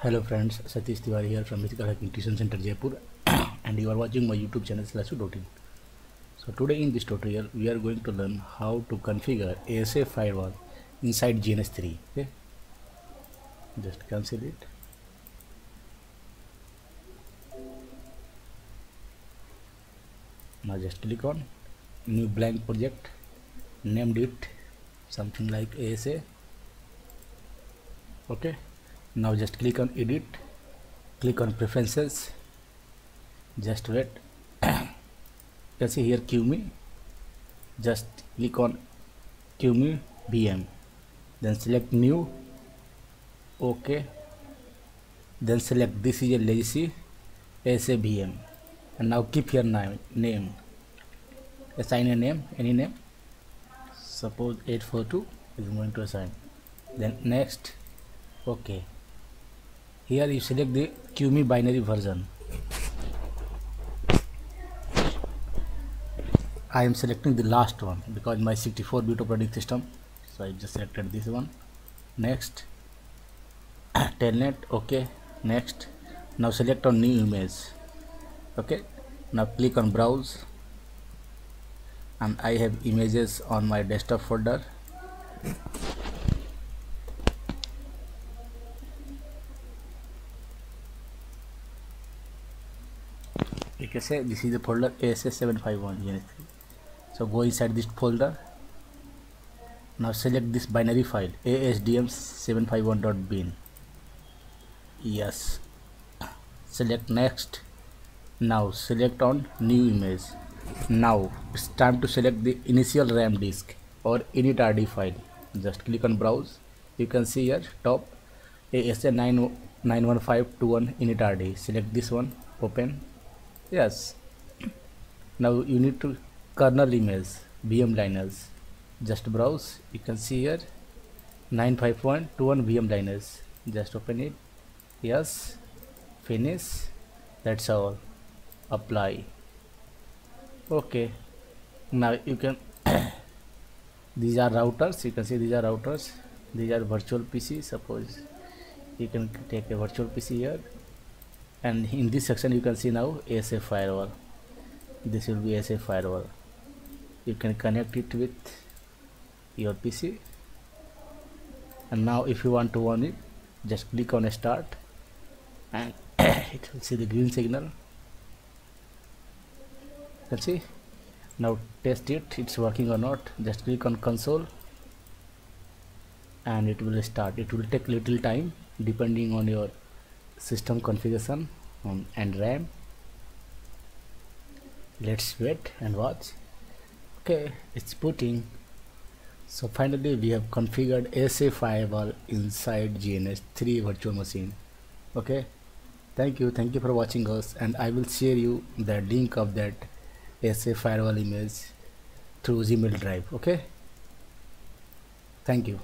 Hello friends, Satish Tiwari here from Mythical Hacking Tuition Center Jaipur and you are watching my YouTube channel /routine. So today in this tutorial we are going to learn how to configure ASA firewall inside GNS3. Okay, just cancel it. Now just click on new blank project, named it something like ASA. Okay, now just click on edit, click on preferences, just wait. You can see here QME, just click on QME VM, then select new. OK, then select this is a legacy ASA VM, and now keep your name, assign a name, any name, suppose 842 is going to assign, then next. OK, here you select the QME binary version. I am selecting the last one because my 64-bit operating system, so I just selected this one. Next, telnet. OK, next. Now select on new image. OK, now click on browse, and I have images on my desktop folder. You can say this is the folder ASA751 GNS3. So go inside this folder. Now select this binary file asdm751.bin. Yes, select next. Now select on new image. Now it's time to select the initial RAM disk or init.rd file. Just click on browse. You can see here top ASA91521 init.rd. Select this one, open. Yes, now you need to kernel image VM Linux. Just browse. You can see here 95.21 VM Linux. Just open it. Yes, finish. That's all. Apply. OK, now you can these are routers. You can see these are routers. These are virtual PC. Suppose you can take a virtual PC here, and in this section you can see now ASA firewall. This will be ASA firewall. You can connect it with your PC, and now if you want to on it, just click on start, and it will see the green signal. You can see now test it's working or not. Just click on console and it will start. It will take little time depending on your system configuration and RAM. Let's wait and watch. Okay, it's booting. So finally we have configured ASA firewall inside GNS3 virtual machine. Okay, thank you for watching us, and I will share you the link of that ASA firewall image through Gmail drive. Okay, thank you.